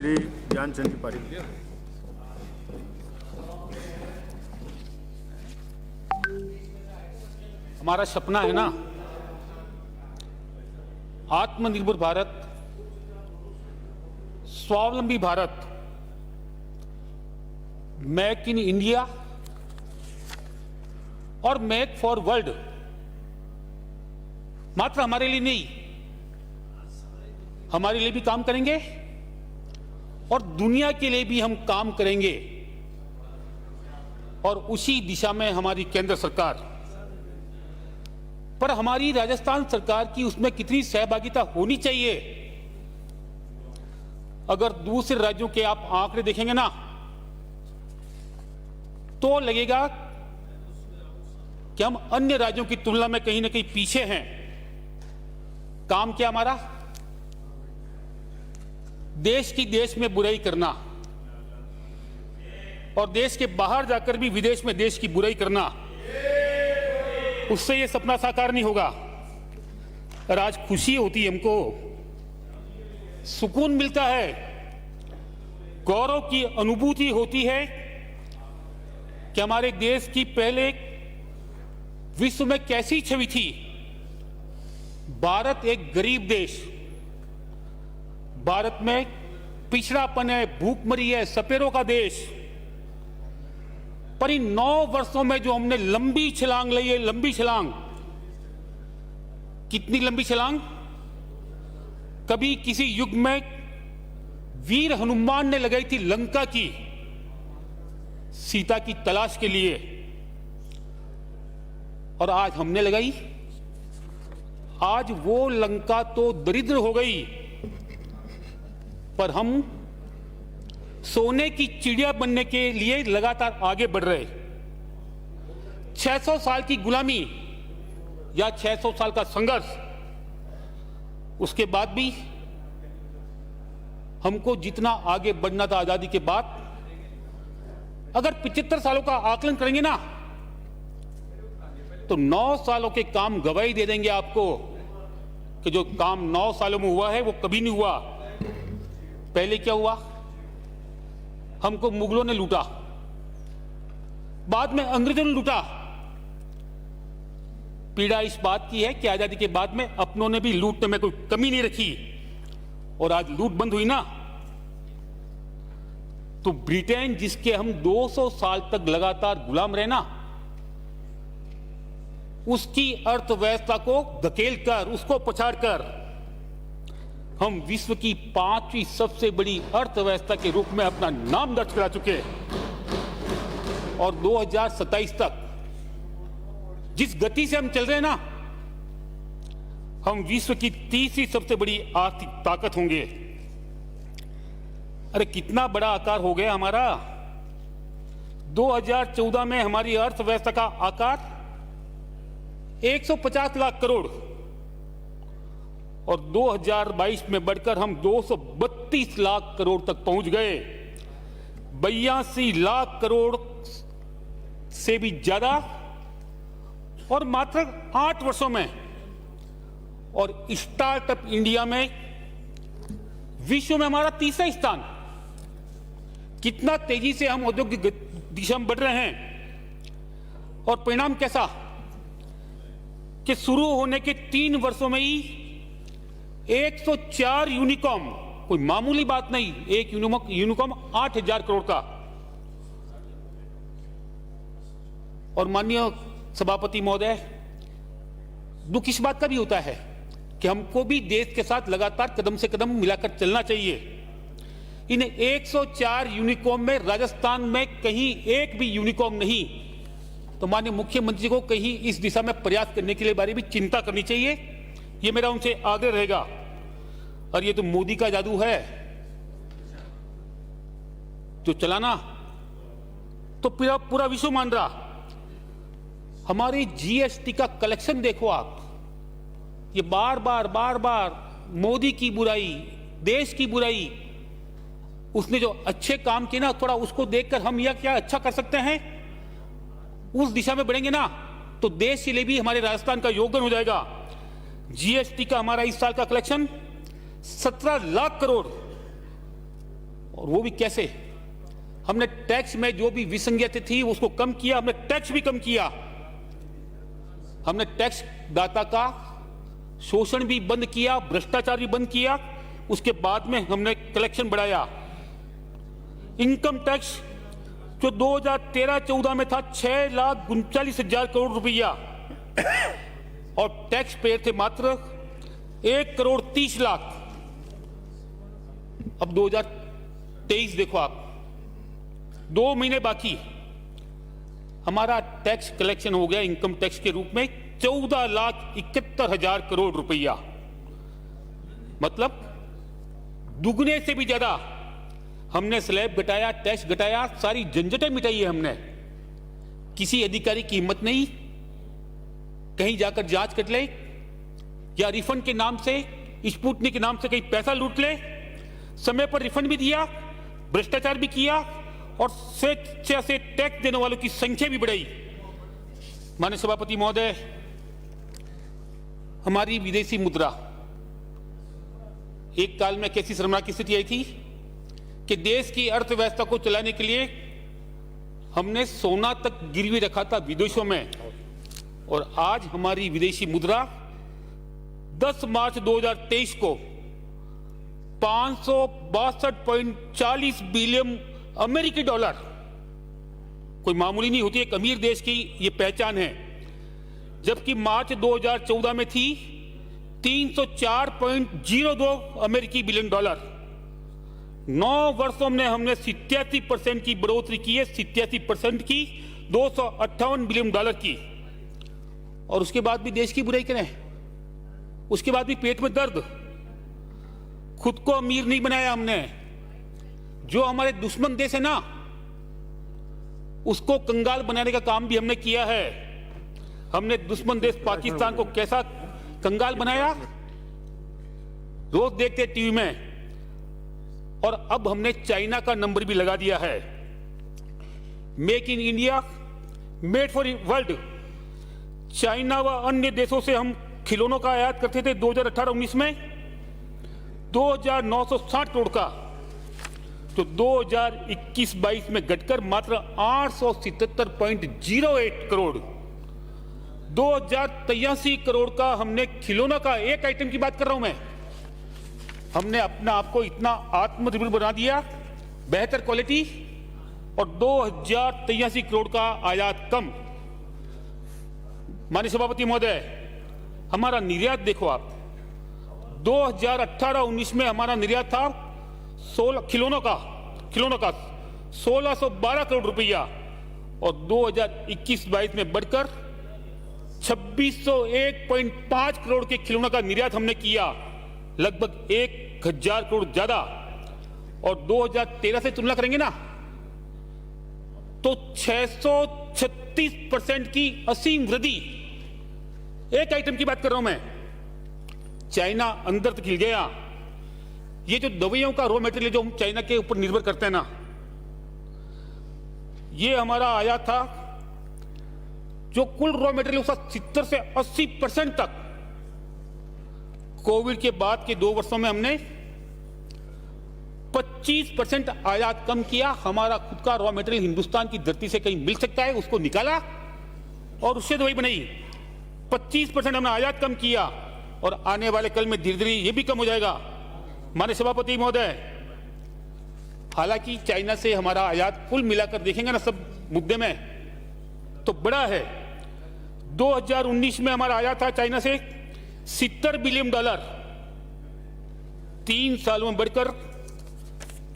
ज्ञानचंद त्रिपाठी। हमारा सपना है ना आत्मनिर्भर भारत, स्वावलंबी भारत, मेक इन इंडिया और मेक फॉर वर्ल्ड। मात्र हमारे लिए नहीं, हमारे लिए भी काम करेंगे और दुनिया के लिए भी हम काम करेंगे। और उसी दिशा में हमारी केंद्र सरकार, पर हमारी राजस्थान सरकार की उसमें कितनी सहभागिता होनी चाहिए। अगर दूसरे राज्यों के आप आंकड़े देखेंगे ना तो लगेगा कि हम अन्य राज्यों की तुलना में कहीं ना कहीं पीछे हैं। काम क्या हमारा? देश में बुराई करना और देश के बाहर जाकर भी विदेश में देश की बुराई करना, उससे यह सपना साकार नहीं होगा। और आज खुशी होती है, हमको सुकून मिलता है, गौरव की अनुभूति होती है कि हमारे देश की पहले विश्व में कैसी छवि थी। भारत एक गरीब देश, भारत में पिछड़ापन है, भूखमरी है, सपेरों का देश। पर इन 9 वर्षों में जो हमने लंबी छलांग ली है, लंबी छलांग, कितनी लंबी छलांग? कभी किसी युग में वीर हनुमान ने लगाई थी लंका की, सीता की तलाश के लिए, और आज हमने लगाई। आज वो लंका तो दरिद्र हो गई, पर हम सोने की चिड़िया बनने के लिए लगातार आगे बढ़ रहे। 600 साल की गुलामी या 600 साल का संघर्ष, उसके बाद भी हमको जितना आगे बढ़ना था आजादी के बाद, अगर 75 सालों का आकलन करेंगे ना तो 9 सालों के काम गवाही दे देंगे आपको कि जो काम 9 सालों में हुआ है वो कभी नहीं हुआ। पहले क्या हुआ? हमको मुगलों ने लूटा, बाद में अंग्रेजों ने लूटा। पीड़ा इस बात की है कि आजादी के बाद में अपनों ने भी लूटने में कोई कमी नहीं रखी, और आज लूट बंद हुई ना तो ब्रिटेन, जिसके हम 200 साल तक लगातार गुलाम रहे ना, उसकी अर्थव्यवस्था को धकेलकर, उसको पछाड़कर हम विश्व की 5वीं सबसे बड़ी अर्थव्यवस्था के रूप में अपना नाम दर्ज करा चुके हैं। और 2027 तक जिस गति से हम चल रहे हैं ना, हम विश्व की 3री सबसे बड़ी आर्थिक ताकत होंगे। अरे कितना बड़ा आकार हो गया हमारा। 2014 में हमारी अर्थव्यवस्था का आकार 150 लाख करोड़, और 2022 में बढ़कर हम 232 लाख करोड़ तक पहुंच गए। 82 लाख करोड़ से भी ज्यादा, और मात्र 8 वर्षों में। और स्टार्टअप इंडिया में विश्व में हमारा 3रा स्थान। कितना तेजी से हम औद्योगिक दिशा में बढ़ रहे हैं। और परिणाम कैसा कि शुरू होने के 3 वर्षों में ही 104 यूनिकॉर्न, कोई मामूली बात नहीं, एक यूनिकॉर्न 8000 करोड़ का। और माननीय सभापति महोदय, दुख इस बात का भी होता है कि हमको भी देश के साथ लगातार कदम से कदम मिलाकर चलना चाहिए। इन 104 यूनिकॉर्न में राजस्थान में कहीं एक भी यूनिकॉर्न नहीं, तो माननीय मुख्यमंत्री को कहीं इस दिशा में प्रयास करने के लिए बारे भी चिंता करनी चाहिए। ये मेरा उनसे आग्रह रहेगा। और ये तो मोदी का जादू है जो चलाना तो पूरा विश्व मान रहा। हमारी जीएसटी का कलेक्शन देखो आप, ये बार बार मोदी की बुराई, देश की बुराई। उसने जो अच्छे काम किए ना, थोड़ा उसको देखकर हम यह क्या अच्छा कर सकते हैं, उस दिशा में बढ़ेंगे ना तो देश के लिए भी हमारे राजस्थान का योगदान हो जाएगा। जीएसटी का हमारा इस साल का कलेक्शन 17 लाख करोड़, और वो भी कैसे? हमने टैक्स में जो भी विसंगति थी उसको कम किया, हमने टैक्स भी कम किया, हमने टैक्स दाता का शोषण भी बंद किया, भ्रष्टाचार भी बंद किया। उसके बाद में हमने कलेक्शन बढ़ाया। इनकम टैक्स जो 2013-14 में था 6,39,000 करोड़ रुपया और टैक्स पेयर थे मात्र 1,30,00,000। अब 2023 देखो आप, 2 महीने बाकी, हमारा टैक्स कलेक्शन हो गया इनकम टैक्स के रूप में 14,71,000 करोड़ रुपया, मतलब दुगने से भी ज्यादा हमने स्लैब घटाया, टैक्स घटाया, सारी झंझटें मिटाई है हमने। किसी अधिकारी की हिम्मत नहीं कहीं जाकर जांच कर ले या रिफंड के नाम से, स्पुतनिक के नाम से कहीं पैसा लूट ले। समय पर रिफंड भी दिया, भ्रष्टाचार भी किया और स्वेच्छा से टैक्स देने वालों की संख्या भी बढ़ाई। माननीय सभापति महोदय, हमारी विदेशी मुद्रा एक काल में कैसी शर्मनाक स्थिति आई थी कि देश की अर्थव्यवस्था को चलाने के लिए हमने सोना तक गिरवी रखा था विदेशों में, और आज हमारी विदेशी मुद्रा 10 मार्च 2023 को 562.40 बिलियन अमेरिकी डॉलर, कोई मामूली नहीं होती, एक अमीर देश की यह पहचान है। जबकि मार्च 2014 में थी 304.02 अमेरिकी बिलियन डॉलर। 9 वर्षों में हमने 87% की बढ़ोतरी की है, 87% की, 258 बिलियन डॉलर की। और उसके बाद भी देश की बुराई करें, उसके बाद भी पेट में दर्द। खुद को अमीर नहीं बनाया हमने, जो हमारे दुश्मन देश है ना उसको कंगाल बनाने का काम भी हमने किया है। हमने दुश्मन देश पाकिस्तान को कैसा कंगाल बनाया, रोज देखते टीवी में। और अब हमने चाइना का नंबर भी लगा दिया है। Make in India, made for world. China व अन्य देशों से हम खिलौनों का आयात करते थे 2018-19 में 2,960 करोड़ का, तो 2021-22 में घटकर मात्र 877.08 करोड़। 2,083 करोड़ का हमने खिलौना का, एक आइटम की बात कर रहा हूं मैं, हमने अपना आपको इतना आत्मनिर्भर बना दिया, बेहतर क्वालिटी, और 2,083 करोड़ का आयात कम। माननीय सभापति महोदय, हमारा निर्यात देखो आप, 2018-19 में हमारा निर्यात था 16 खिलौनों का 1612 करोड़ रुपया, और 2021-22 में बढ़कर 2601.5 करोड़ के खिलौनों का निर्यात हमने किया, लगभग 1,000 करोड़ ज्यादा। और 2013 से तुलना करेंगे ना तो 636% की असीम वृद्धि। एक आइटम की बात कर रहा हूं मैं, चाइना अंदर तक हिल गया। ये जो दवाइयों का रॉ मटेरियल जो हम चाइना के ऊपर निर्भर करते हैं ना, ये हमारा आयात था जो कुल रॉ मटेरियल उसका 70 से 80% तक। कोविड के बाद के 2 वर्षों में हमने 25% आयात कम किया। हमारा खुद का रॉ मटेरियल हिंदुस्तान की धरती से कहीं मिल सकता है, उसको निकाला और उससे दवाई बनाई। 25% हमने आयात कम किया, और आने वाले कल में धीरे धीरे ये भी कम हो जाएगा। माननीय सभापति महोदय, हालांकि चाइना से हमारा आयात कुल मिलाकर देखेंगे ना सब मुद्दे में तो बड़ा है। 2019 में हमारा आयात था चाइना से 70 बिलियन डॉलर, 3 सालों में बढ़कर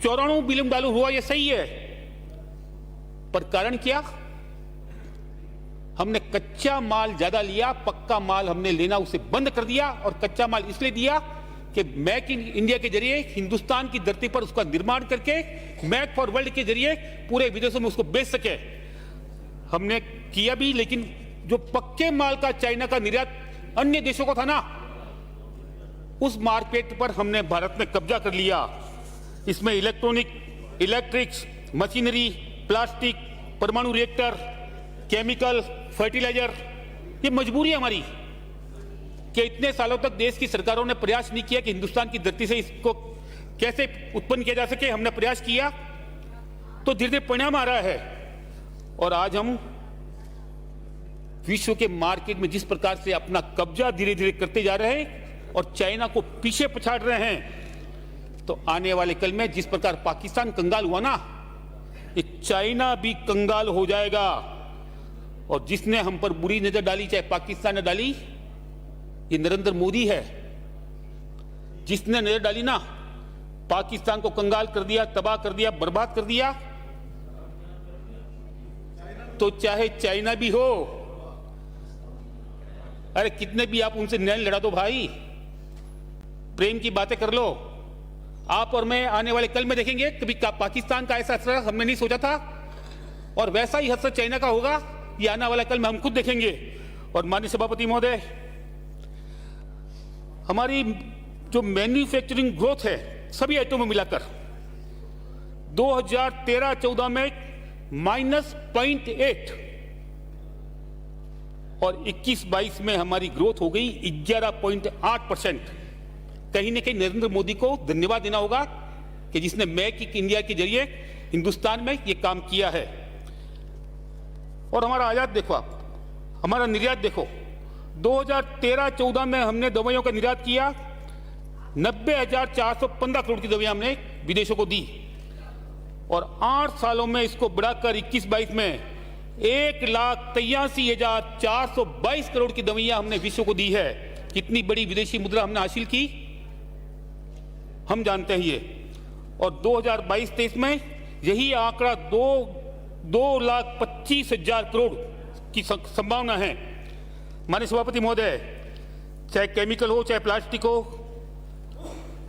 94 बिलियन डॉलर हुआ। यह सही है, पर कारण क्या? हमने कच्चा माल ज्यादा लिया, पक्का माल हमने लेना उसे बंद कर दिया। और कच्चा माल इसलिए दिया कि मेक इन इंडिया के जरिए हिंदुस्तान की धरती पर उसका निर्माण करके मेक फॉर वर्ल्ड के जरिए पूरे विदेशों में उसको बेच सके। हमने किया भी, लेकिन जो पक्के माल का चाइना का निर्यात अन्य देशों को था ना, उस मार्केट पर हमने भारत में कब्जा कर लिया। इसमें इलेक्ट्रिक्स, मशीनरी, प्लास्टिक, परमाणु रिएक्टर, केमिकल, फर्टिलाइजर, ये मजबूरी है हमारी कि इतने सालों तक देश की सरकारों ने प्रयास नहीं किया कि हिंदुस्तान की धरती से इसको कैसे उत्पन्न किया जा सके, हमने प्रयास किया तो धीरे धीरे परिणाम आ रहा है। और आज हम विश्व के मार्केट में जिस प्रकार से अपना कब्जा धीरे धीरे करते जा रहे हैं और चाइना को पीछे पछाड़ रहे हैं, तो आने वाले कल में जिस प्रकार पाकिस्तान कंगाल हुआ ना, ये चाइना भी कंगाल हो जाएगा। और जिसने हम पर बुरी नजर डाली, चाहे पाकिस्तान ने डाली, ये नरेंद्र मोदी है। जिसने नजर डाली ना, पाकिस्तान को कंगाल कर दिया, तबाह कर दिया, बर्बाद कर दिया, तो चाहे चाइना भी हो, अरे कितने भी आप उनसे न्याय लड़ा दो भाई, प्रेम की बातें कर लो। आप और मैं आने वाले कल में देखेंगे कभी पाकिस्तान का ऐसा असर हमने नहीं सोचा था, और वैसा ही असर चाइना का होगा, ये आने वाला कल में हम खुद देखेंगे। और माननीय सभापति महोदय, हमारी जो मैन्युफैक्चरिंग ग्रोथ है सभी आइटमों में मिलाकर 2013-14 में -0.8 और 21-22 में हमारी ग्रोथ हो गई 11.8%। कहीं ना कहीं नरेंद्र मोदी को धन्यवाद देना होगा कि जिसने मेक इन इंडिया के जरिए हिंदुस्तान में यह काम किया है। और हमारा आयात देखो, आप हमारा निर्यात देखो, 2013-14 में हमने दवाइयों का निर्यात किया, 90,415 करोड़ की दवाइयां हमने विदेशों को दी, और 8 सालों में इसको बढ़ाकर 21-22 में 1,83,422 करोड़ की दवाइयां हमने विश्व को दी है। कितनी बड़ी विदेशी मुद्रा हमने हासिल की हम जानते हैं ये। और 2022-23 में यही आंकड़ा 2,25,000 करोड़ की संभावना है। माननीय सभापति महोदय, चाहे केमिकल हो चाहे प्लास्टिक हो,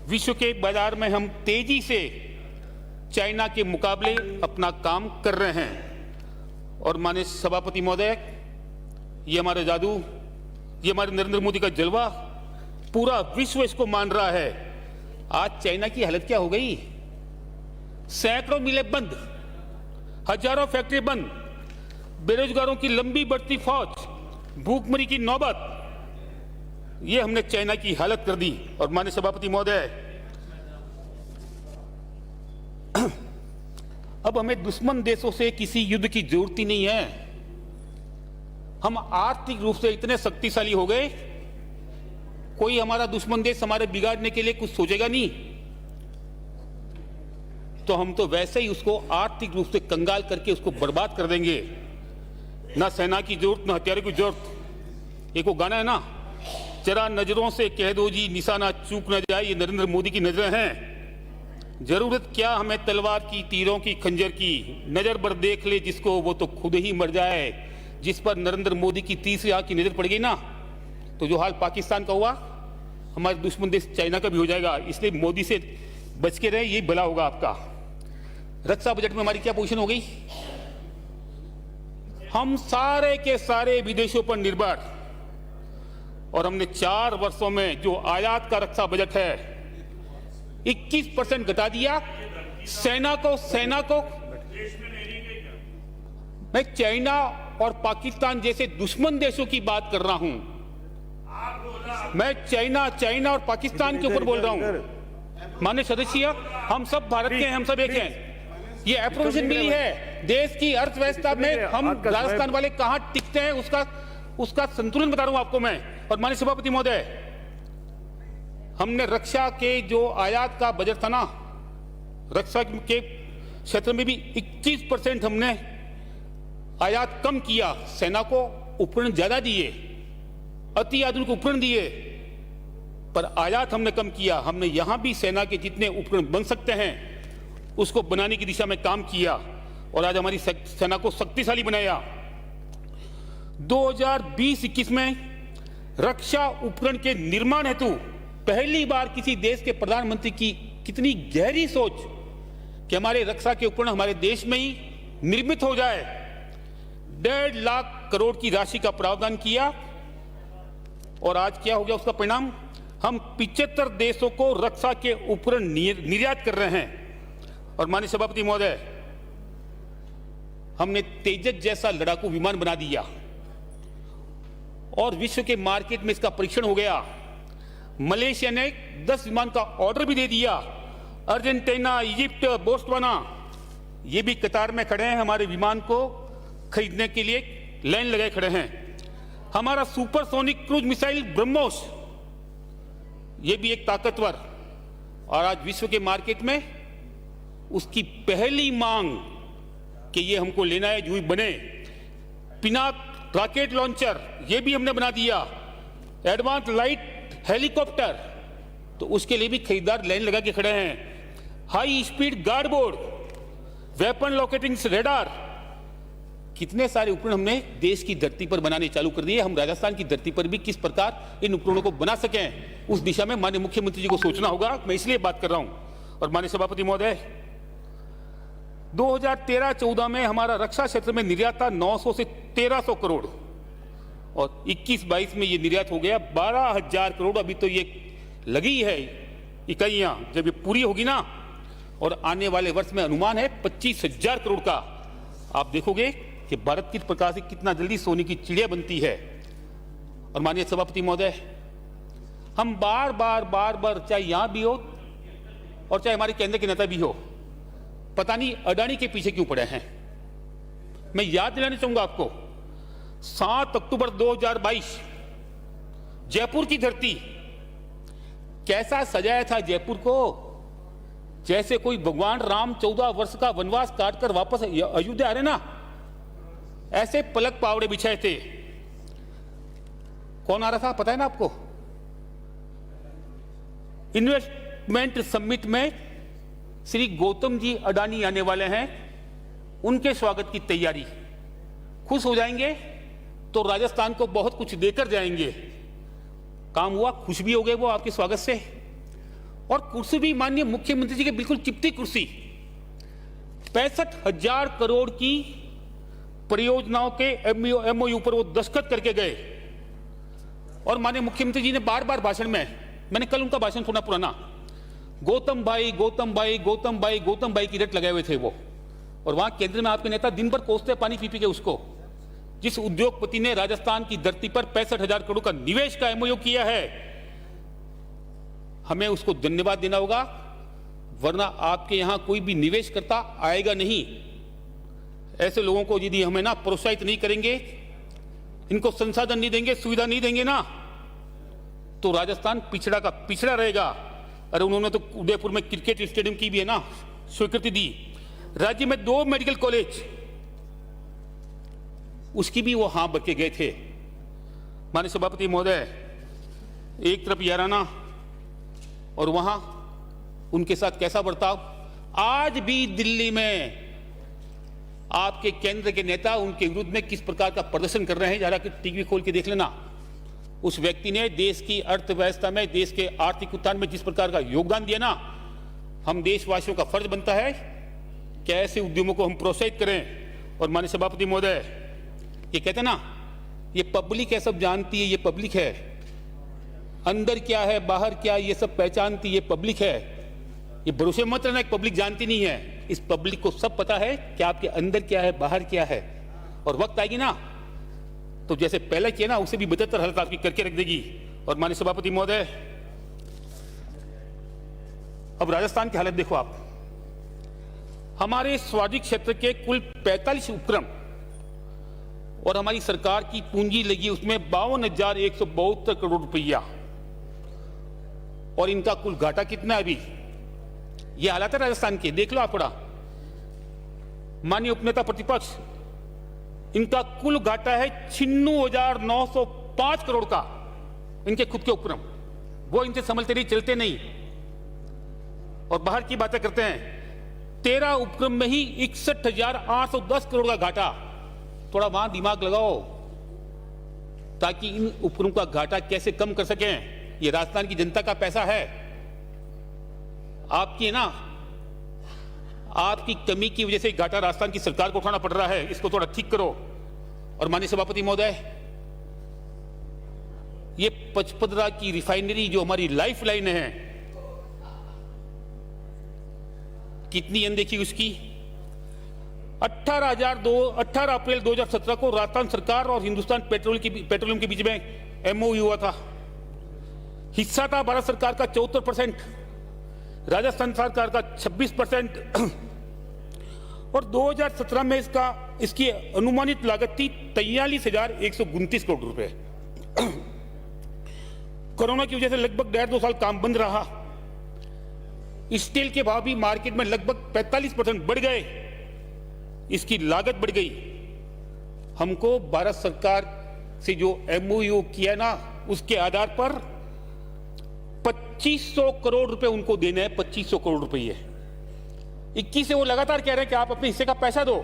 विश्व के बाजार में हम तेजी से चाइना के मुकाबले अपना काम कर रहे हैं। और माननीय सभापति महोदय, ये हमारा जादू, ये हमारे नरेंद्र मोदी का जलवा, पूरा विश्व इसको मान रहा है। आज चाइना की हालत क्या हो गई? सैकड़ों मिलें बंद, हजारों फैक्ट्री बंद, बेरोजगारों की लंबी बढ़ती फौज, भूखमरी की नौबत, ये हमने चाइना की हालत कर दी। और माननीय सभापति महोदय, अब हमें दुश्मन देशों से किसी युद्ध की जरूरत ही नहीं है। हम आर्थिक रूप से इतने शक्तिशाली हो गए, कोई हमारा दुश्मन देश हमारे बिगाड़ने के लिए कुछ सोचेगा नहीं, तो हम तो वैसे ही उसको आर्थिक रूप से कंगाल करके उसको बर्बाद कर देंगे। ना सेना की जरूरत, ना हथियारों की जरूरत। एक वो गाना है ना, जरा नजरों से कह दो जी निशाना चूक न जाए, ये नरेंद्र मोदी की नजरें हैं। जरूरत क्या हमें तलवार की, तीरों की, खंजर की, नजर भर देख ले जिसको वो तो खुद ही मर जाए। जिस पर नरेंद्र मोदी की तीसरी आंख की नजर पड़ गई ना, तो जो हाल पाकिस्तान का हुआ, हमारे दुश्मन देश चाइना का भी हो जाएगा। इसलिए मोदी से बच के रहे, यही भला होगा आपका। रक्षा बजट में हमारी क्या पोजीशन हो गई? हम सारे के सारे विदेशों पर निर्भर, और हमने 4 वर्षों में जो आयात का रक्षा बजट है 21% घटा दिया। सेना को मैं चाइना और पाकिस्तान जैसे दुश्मन देशों की बात कर रहा हूं। मैं चाइना और पाकिस्तान के ऊपर बोल रहा हूं। माननीय सदस्य, हम सब भारत के हैं, हम सब एक हैं। ये अप्रोवेशन मिली है। देश की अर्थव्यवस्था में हम राजस्थान वाले कहां टिकते हैं, उसका संतुलन बता रहा हूं आपको मैं। और माननीय सभापति महोदय, हमने रक्षा के जो आयात का बजट था ना, रक्षा के क्षेत्र में भी 21% हमने आयात कम किया। सेना को उपकरण ज्यादा दिए, अति आधुनिक उपकरण दिए, पर आयात हमने कम किया। हमने यहां भी सेना के जितने उपकरण बन सकते हैं उसको बनाने की दिशा में काम किया, और आज हमारी सेना को शक्तिशाली बनाया। 2020-21 में रक्षा उपकरण के निर्माण हेतु पहली बार किसी देश के प्रधानमंत्री की कितनी गहरी सोच कि हमारे रक्षा के उपकरण हमारे देश में ही निर्मित हो जाए। 1.5 लाख करोड़ की राशि का प्रावधान किया, और आज क्या हो गया उसका परिणाम? हम 75 देशों को रक्षा के उपकरण निर्यात कर रहे हैं। और माननीय सभापति महोदय, हमने तेजस जैसा लड़ाकू विमान बना दिया, और विश्व के मार्केट में इसका परीक्षण हो गया। मलेशिया ने 10 विमान का ऑर्डर भी दे दिया, अर्जेंटीना, इजिप्ट, बोस्टवाना, ये भी कतार में खड़े हैं हमारे विमान को खरीदने के लिए, लाइन लगाए खड़े हैं। हमारा सुपरसोनिक क्रूज मिसाइल ब्रह्मोस, ये भी एक ताकतवर, और आज विश्व के मार्केट में उसकी पहली मांग कि ये हमको लेना है जो बने। पिनाक रॉकेट लॉन्चर, ये भी हमने बना दिया। एडवांस लाइट हेलीकॉप्टर, तो उसके लिए भी खरीदार लाइन लगा के खड़े हैं। High speed guard board, weapon locating radar, कितने सारे उपकरण हमने देश की धरती पर बनाने चालू कर दिए। हम राजस्थान की धरती पर भी किस प्रकार इन उपकरणों को बना सकें, उस दिशा में माननीय मुख्यमंत्री जी को सोचना होगा। मैं इसलिए बात कर रहा हूं। और माननीय सभापति महोदय, 2013-14 में हमारा रक्षा क्षेत्र में निर्यात था 900 से 1300 करोड़, और 21-22 में ये निर्यात हो गया 12,000 करोड़। अभी तो ये लगी है इकाइयां, जब ये पूरी होगी ना, और आने वाले वर्ष में अनुमान है 25,000 करोड़ का। आप देखोगे कि भारत किस प्रकार से कितना जल्दी सोने की चिड़िया बनती है। और माननीय सभापति महोदय, हम बार बार चाहे यहां भी हो और चाहे हमारे केंद्र के नेता भी हो, पता नहीं अडानी के पीछे क्यों पड़े हैं। मैं याद दिलाना चाहूंगा आपको, 7 अक्टूबर 2022 जयपुर की धरती, कैसा सजाया था जयपुर को, जैसे कोई भगवान राम 14 वर्ष का वनवास काटकर वापस अयोध्या आ रहे ना, ऐसे पलक पावड़े बिछाए थे। कौन आ रहा था पता है ना आपको? इन्वेस्टमेंट समिट में श्री गौतम जी अडानी आने वाले हैं, उनके स्वागत की तैयारी। खुश हो जाएंगे तो राजस्थान को बहुत कुछ देकर जाएंगे। काम हुआ, खुश भी हो गए वो आपके स्वागत से। और कुर्सी भी माननीय मुख्यमंत्री जी के बिल्कुल चिपटी कुर्सी, 65,000 करोड़ की परियोजनाओं के एमओयू पर वो दस्तखत करके गए। और माननीय मुख्यमंत्री जी ने बार बार भाषण में, मैंने कल उनका भाषण सुना पुराना, गौतम भाई गौतम भाई गौतम भाई गौतम भाई की रट लगाए हुए थे वो। और वहां केंद्र में आपके नेता दिन भर कोसते पानी पी के उसको। जिस उद्योगपति ने राजस्थान की धरती पर 65,000 करोड़ का निवेश का एमओयू किया है, हमें उसको धन्यवाद देना होगा, वरना आपके यहां कोई भी निवेश करता आएगा नहीं। ऐसे लोगों को यदि हमें ना प्रोत्साहित नहीं करेंगे, इनको संसाधन नहीं देंगे, सुविधा नहीं देंगे ना, तो राजस्थान पिछड़ा का पिछड़ा रहेगा। अरे उन्होंने तो उदयपुर में क्रिकेट स्टेडियम की भी है ना स्वीकृति दी। राज्य में 2 मेडिकल कॉलेज, उसकी भी वो हां भर के गए थे। माननीय सभापति महोदय, एक तरफ याराना और वहां उनके साथ कैसा बर्ताव। आज भी दिल्ली में आपके केंद्र के नेता उनके विरुद्ध में किस प्रकार का प्रदर्शन कर रहे हैं, जरा टीवी खोल के देख लेना। उस व्यक्ति ने देश की अर्थव्यवस्था में, देश के आर्थिक उत्थान में जिस प्रकार का योगदान दिया ना, हम देशवासियों का फर्ज बनता है कि ऐसे उद्यमों को हम प्रोत्साहित करें। और माननीय सभापति महोदय, ये कहते हैं ना, ये पब्लिक है, सब जानती है, ये पब्लिक है, अंदर क्या है बाहर क्या ये सब पहचानती, ये पब्लिक है। ये भरोसे मत रहना, पब्लिक जानती नहीं है। इस पब्लिक को सब पता है कि आपके अंदर क्या है बाहर क्या है। और वक्त आएगी ना, तो जैसे पहले किया ना, उसे भी 72 हालत आपकी करके रख देगी। और माननीय सभापति महोदय, अब राजस्थान की हालत देखो आप। हमारे स्वादिक क्षेत्र के कुल 45 उपक्रम और हमारी सरकार की पूंजी लगी उसमें 52,172 करोड़ रुपया, और इनका कुल घाटा कितना है अभी, ये हालात है राजस्थान के, देख लो आप थोड़ा। माननीय उपनेता प्रतिपक्ष, इनका कुल घाटा है 96,905 करोड़ का, इनके खुद के उपक्रम, वो इनसे संभलते नहीं, चलते नहीं। और बाहर की बातें करते हैं, 13 उपक्रम में ही 61,810 करोड़ का घाटा। थोड़ा वहां दिमाग लगाओ ताकि इन उपक्रम का घाटा कैसे कम कर सकें। ये राजस्थान की जनता का पैसा है, आपकी है ना, आपकी कमी की वजह से घाटा राजस्थान की सरकार को उठाना पड़ रहा है, इसको थोड़ा ठीक करो। और माननीय सभापति महोदय, ये पचपदरा की रिफाइनरी जो हमारी लाइफ लाइन है, कितनी अनदेखी उसकी। 18 अप्रैल 2017 को राजस्थान सरकार और हिंदुस्तान पेट्रोलियम के बीच में एमओयू हुआ था। हिस्सा था भारत सरकार का 74%। राजस्थान सरकार का 26% और 2017 में इसकी अनुमानित लागत थी 43,129 करोड़ रुपए। कोरोना की वजह से लगभग 1.5-2 साल काम बंद रहा। स्टील के भाव भी मार्केट में लगभग 45% बढ़ गए, इसकी लागत बढ़ गई। हमको भारत सरकार से जो MOU किया ना, उसके आधार पर 2500 करोड़ रुपए उनको देने हैं, 2500 करोड़ रुपए। 21 से वो लगातार कह रहे हैं कि आप अपने हिस्से का पैसा दो।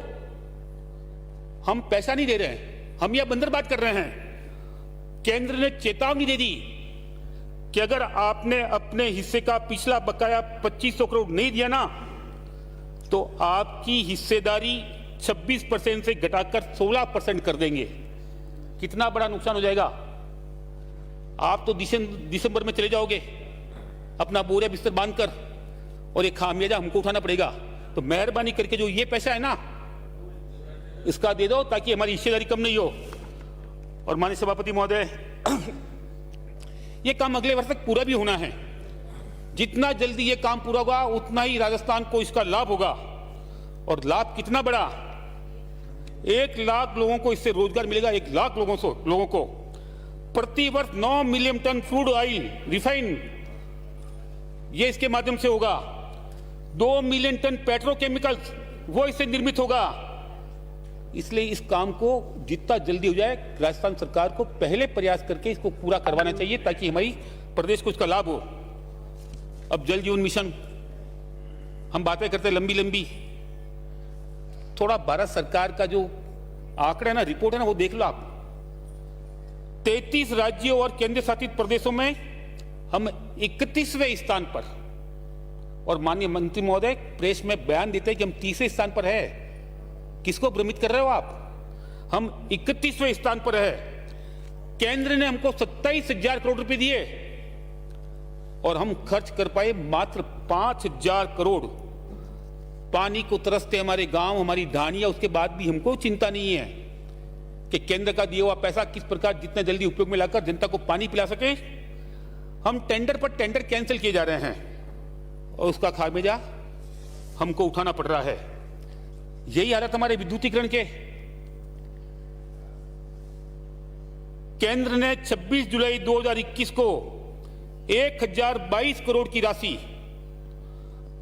हम पैसा नहीं दे रहे हैं, हम यह बंदरबात कर रहे हैं। केंद्र ने चेतावनी दे दी कि अगर आपने अपने हिस्से का पिछला बकाया 2500 करोड़ नहीं दिया ना, तो आपकी हिस्सेदारी 26% से घटाकर 16% कर देंगे। कितना बड़ा नुकसान हो जाएगा। आप तो दिसंबर में चले जाओगे अपना बोरा बिस्तर बांधकर, और ये खामियाजा हमको उठाना पड़ेगा। तो मेहरबानी करके जो ये पैसा है ना, इसका दे दो ताकि हमारी हिस्सेदारी कम नहीं हो। और माननीय सभापति महोदय, ये काम अगले वर्ष तक पूरा भी होना है। जितना जल्दी ये काम पूरा होगा उतना ही राजस्थान को इसका लाभ होगा। और लाभ कितना बड़ा, 1 लाख लोगों को इससे रोजगार मिलेगा। 1 लाख लोगों को प्रति वर्ष 9 million ton crude oil refine ये इसके माध्यम से होगा। 2 मिलियन टन पेट्रोकेमिकल्स वो इससे निर्मित होगा। इसलिए इस काम को जितना जल्दी हो जाए राजस्थान सरकार को पहले प्रयास करके इसको पूरा करवाना चाहिए, ताकि हमारी प्रदेश को इसका लाभ हो। अब जल जीवन मिशन हम बातें करते हैं लंबी लंबी, थोड़ा भारत सरकार का जो आंकड़ा है ना, रिपोर्ट है ना, वो देख लो आप। 33 राज्यों और केंद्र शासित प्रदेशों में हम 31वें स्थान पर, और माननीय मंत्री महोदय प्रेस में बयान देते हैं कि हम 30वें स्थान पर है। किसको भ्रमित कर रहे हो आप? हम 31वें स्थान पर है। केंद्र ने हमको 27,000 करोड़ रुपए दिए और हम खर्च कर पाए मात्र 5,000 करोड़। पानी को तरसते हमारे गांव, हमारी ढानियां, उसके बाद भी हमको चिंता नहीं है कि केंद्र का दिया हुआ पैसा किस प्रकार जितना जल्दी उपयोग में लाकर जनता को पानी पिला सके। हम टेंडर पर टेंडर कैंसिल किए जा रहे हैं और उसका खामियाजा हमको उठाना पड़ रहा है। यही हालत हमारे विद्युतीकरण के। केंद्र ने 26 जुलाई 2021 को 1022 करोड़ की राशि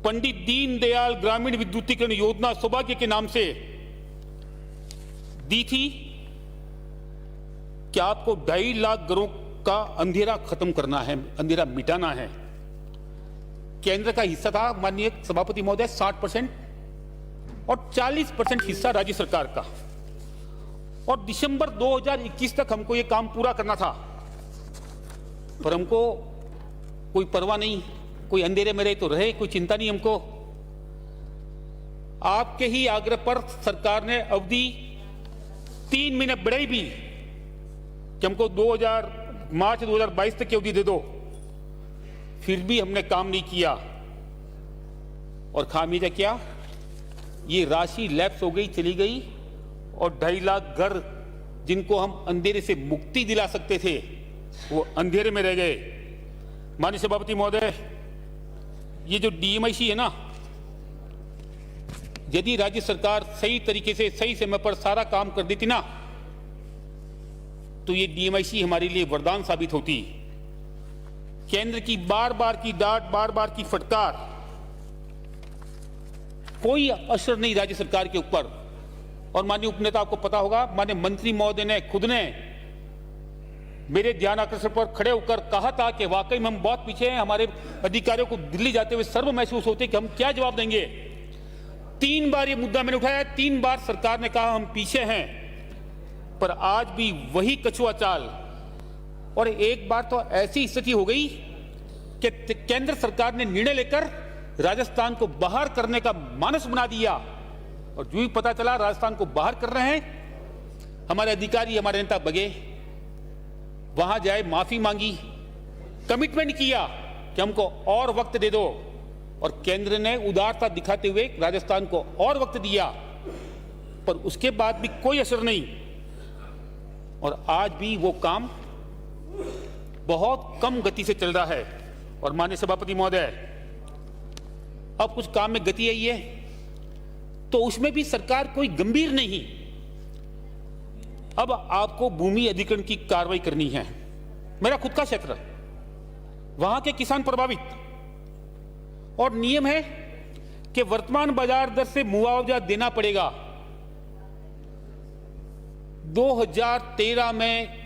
पंडित दीनदयाल ग्रामीण विद्युतीकरण योजना सौभाग्य के नाम से दी थी कि आपको 2.5 लाख घरों का अंधेरा खत्म करना है, अंधेरा मिटाना है। केंद्र का हिस्सा था माननीय सभापति महोदय 60% और 40% हिस्सा राज्य सरकार का। और दिसंबर 2021 तक हमको ये काम पूरा करना था, पर हमको कोई परवाह नहीं, कोई अंधेरे में रहे तो रहे, कोई चिंता नहीं हमको। आपके ही आग्रह पर सरकार ने अवधि 3 महीने बढ़ाई भी कि हमको मार्च 2022 तक की अवधि दे दो, फिर भी हमने काम नहीं किया। और खामियाजा क्या, ये राशि लैप्स हो गई, चली गई, और 2.5 लाख घर जिनको हम अंधेरे से मुक्ति दिला सकते थे वो अंधेरे में रह गए। माननीय सभापति महोदय, ये जो DMIC है ना, यदि राज्य सरकार सही तरीके से सही समय पर सारा काम कर देती ना, तो ये DMIC हमारे लिए वरदान साबित होती। केंद्र की बार बार की डांट, बार बार की फटकार, कोई असर नहीं राज्य सरकार के ऊपर। और माननीय उपनेता, आपको पता होगा, माननीय मंत्री महोदय ने खुद ने मेरे ध्यान आकर्षण पर खड़े होकर कहा था कि वाकई में हम बहुत पीछे हैं। हमारे अधिकारियों को दिल्ली जाते हुए सर्व महसूस होते कि हम क्या जवाब देंगे। 3 बार ये मुद्दा मैंने उठाया, 3 बार सरकार ने कहा हम पीछे हैं, पर आज भी वही कछुआ चाल। और एक बार तो ऐसी स्थिति हो गई कि केंद्र सरकार ने निर्णय लेकर राजस्थान को बाहर करने का मानस बना दिया, और जो ही पता चला राजस्थान को बाहर कर रहे हैं, हमारे अधिकारी, हमारे नेता बगे, वहां जाए, माफी मांगी, कमिटमेंट किया कि हमको और वक्त दे दो, और केंद्र ने उदारता दिखाते हुए राजस्थान को और वक्त दिया, पर उसके बाद भी कोई असर नहीं। और आज भी वो काम बहुत कम गति से चल रहा है। और माननीय सभापति महोदय, अब कुछ काम में गति आई है, तो उसमें भी सरकार कोई गंभीर नहीं। अब आपको भूमि अधिग्रहण की कार्रवाई करनी है। मेरा खुद का क्षेत्र, वहां के किसान प्रभावित, और नियम है कि वर्तमान बाजार दर से मुआवजा देना पड़ेगा। 2013 में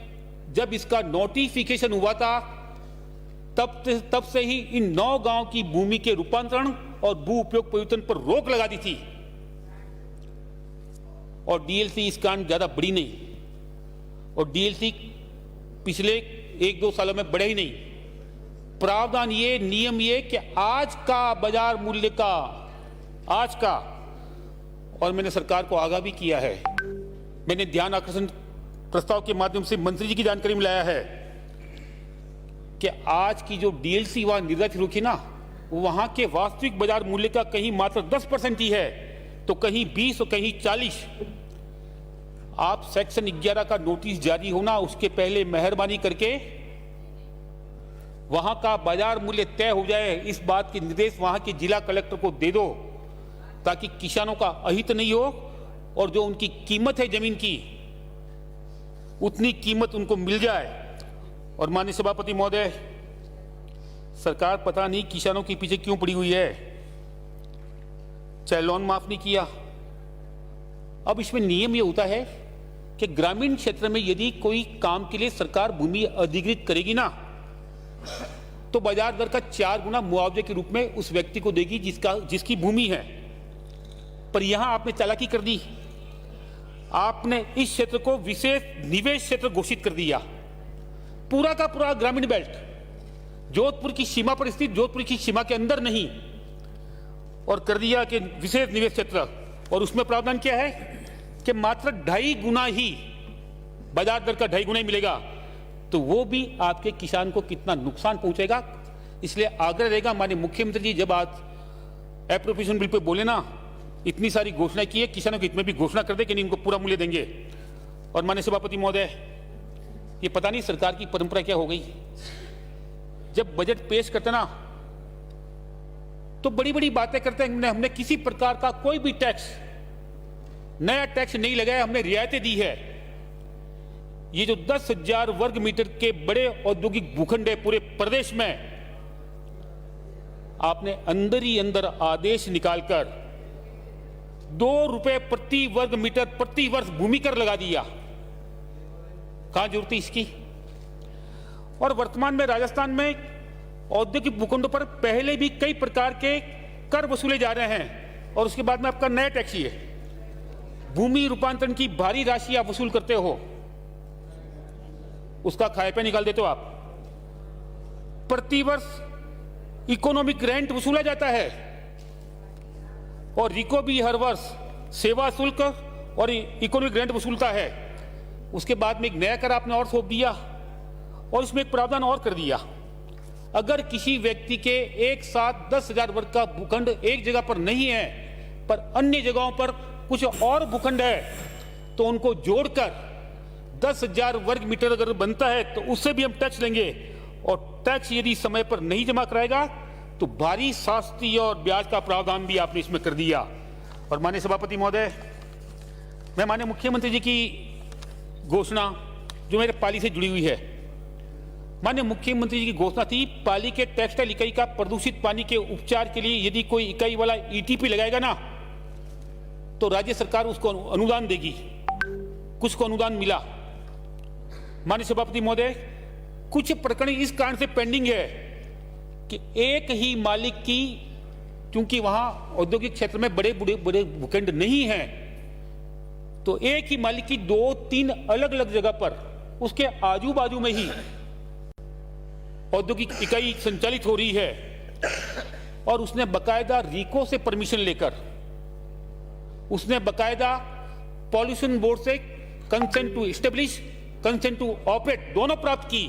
जब इसका नोटिफिकेशन हुआ था, तब से ही इन 9 गांव की भूमि के रूपांतरण और भू उपयोग परिवर्तन पर रोक लगा दी थी। और डीएलसी इस कारण ज्यादा बढ़ी नहीं, और डीएलसी पिछले 1-2 सालों में बढ़े ही नहीं। प्रावधान ये, नियम ये कि आज का बाजार मूल्य का, आज का, और मैंने सरकार को आगाह भी किया है, मैंने ध्यान आकर्षण प्रस्ताव के माध्यम से मंत्री जी की जानकारी में लाया है कि आज की जो डीएलसी वहां निर्धारित रुकी ना, वहां के वास्तविक बाजार मूल्य का कहीं मात्र 10% ही है, तो कहीं 20 और कहीं 40। आप सेक्शन 11 का नोटिस जारी होना उसके पहले मेहरबानी करके वहां का बाजार मूल्य तय हो जाए, इस बात के निर्देश वहां के जिला कलेक्टर को दे दो, ताकि किसानों का अहित नहीं हो और जो उनकी कीमत है जमीन की, उतनी कीमत उनको मिल जाए। और माननीय सभापति महोदय, सरकार पता नहीं किसानों के पीछे क्यों पड़ी हुई है, चाहे लोन माफ नहीं किया। अब इसमें नियम यह होता है कि ग्रामीण क्षेत्र में यदि कोई काम के लिए सरकार भूमि अधिग्रहित करेगी ना, तो बाजार दर का 4 गुना मुआवजे के रूप में उस व्यक्ति को देगी जिसकी भूमि है। पर यहां आपने चालाकी कर दी, आपने इस क्षेत्र को विशेष निवेश क्षेत्र घोषित कर दिया। पूरा का पूरा ग्रामीण बेल्ट, जोधपुर की सीमा पर स्थित, जोधपुर की सीमा के अंदर नहीं, और कर दिया कि विशेष निवेश क्षेत्र। और उसमें प्रावधान क्या है कि मात्र 2.5 गुना ही, बाजार दर का 2.5 गुना ही मिलेगा। तो वो भी आपके किसान को कितना नुकसान पहुंचेगा। इसलिए आग्रह रहेगा, माननीय मुख्यमंत्री जी जब आज एप्रोप्रिएशन बिल पे बोले ना, इतनी सारी घोषणा की है, किसानों के हित में भी घोषणा कर दे कि नहीं इनको पूरा मूल्य देंगे। और माननीय सभापति महोदय, ये पता नहीं सरकार की परंपरा क्या हो गई, जब बजट पेश करते ना तो बड़ी बड़ी बातें करते हैं। हमने किसी प्रकार का कोई भी टैक्स, नया टैक्स नहीं लगाया, हमने रियायतें दी है। ये जो 10,000 वर्ग मीटर के बड़े औद्योगिक भूखंड है पूरे प्रदेश में, आपने अंदर ही अंदर आदेश निकालकर 2 रुपए प्रति वर्ग मीटर प्रति वर्ष भूमि कर लगा दिया। कहां जरूरत है इसकी। और वर्तमान में राजस्थान में औद्योगिक भूखंडों पर पहले भी कई प्रकार के कर वसूले जा रहे हैं, और उसके बाद में आपका नया टैक्स ही है। भूमि रूपांतरण की भारी राशि आप वसूल करते हो, उसका खाए पे निकाल देते हो आप। प्रतिवर्ष इकोनॉमिक रेंट वसूला जाता है, और रिको भी हर वर्ष सेवा शुल्क और इकोनॉमिक रेंट वसूलता है। उसके बाद में एक नया कर आपने और सौंप दिया, और इसमें एक प्रावधान और कर दिया, अगर किसी व्यक्ति के एक साथ 10,000 वर्ग का भूखंड एक जगह पर नहीं है, पर अन्य जगहों पर कुछ और भूखंड है, तो उनको जोड़कर 10,000 वर्ग मीटर अगर बनता है तो उससे भी हम टैक्स लेंगे। और टैक्स यदि समय पर नहीं जमा कराएगा तो भारी शास्ति और ब्याज का प्रावधान भी आपने इसमें कर दिया। और माननीय सभापति महोदय, मैं माननीय मुख्यमंत्री जी की घोषणा जो मेरे पाली से जुड़ी हुई है, माननीय मुख्यमंत्री जी की घोषणा थी, पाली के टेक्सटाइल इकाई का प्रदूषित पानी के उपचार के लिए यदि कोई इकाई वाला ईटीपी लगाएगा ना, तो राज्य सरकार उसको अनुदान देगी। कुछ को अनुदान मिला। माननीय सभापति महोदय, कुछ प्रकरण इस कारण से पेंडिंग है कि एक ही मालिक की, क्योंकि वहां औद्योगिक क्षेत्र में बड़े भूखंड नहीं हैं, तो एक ही मालिक की 2-3 अलग अलग जगह पर उसके आजू बाजू में ही औद्योगिक इकाई संचालित हो रही है, और उसने बकायदा रीको से परमिशन लेकर, उसने बकायदा पॉल्यूशन बोर्ड से consent to establish, consent to operate दोनों प्राप्त की,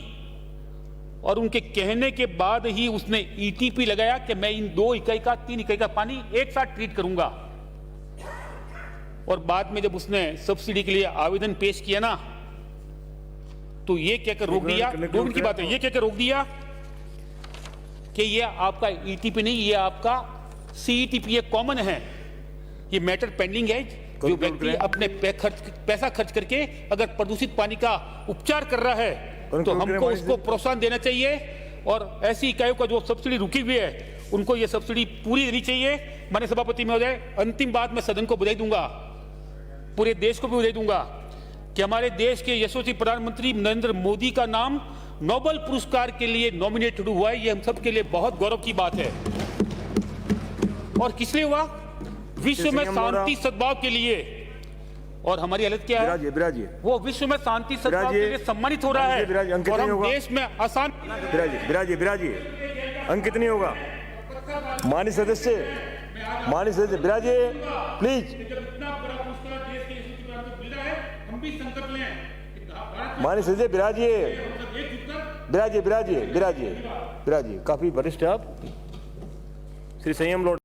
और उनके कहने के बाद ही उसने ईटीपी लगाया कि मैं इन 2 इकाई का 3 इकाई का पानी एक साथ ट्रीट करूंगा। और बाद में जब उसने सब्सिडी के लिए आवेदन पेश किया ना, तो ये कहकर रोक दिया, 2 मिनट की बात है, ये कहकर रोक दिया कि ये आपका ईटीपी नहीं, ये आपका सीईटीपीए कॉमन है, ये मैटर पेंडिंग है। जो व्यक्ति अपने पैसा खर्च करके अगर प्रदूषित पानी का उपचार कर रहा है तो हमको उसको प्रोत्साहन देना चाहिए, और ऐसी इकाइयों का जो सब्सिडी रुकी हुई है उनको ये सब्सिडी पूरी देनी चाहिए। माननीय सभापति महोदय, अंतिम बात मैं सदन को बधाई दूंगा, पूरे देश को भी बधाई दूंगा कि हमारे देश के यशस्वी प्रधानमंत्री नरेंद्र मोदी का नाम नोबेल पुरस्कार के लिए नॉमिनेटेड हुआ है। ये हम सब के लिए बहुत गौरव की बात है। और किस लिए हुआ? विश्व में शांति सद्भाव के लिए। और हमारी हालत क्या है? बिराजिए। वो विश्व में शांति सद्भाव के लिए सम्मानित हो रहा है, और हम देश में आसान। बिराजिए अंक कितनी होगा? माननीय सदस्य बिराजिए प्लीज। माननीय सदस्य बिराजिए। काफी वरिष्ठ है आप। श्री संयम लॉर्ड।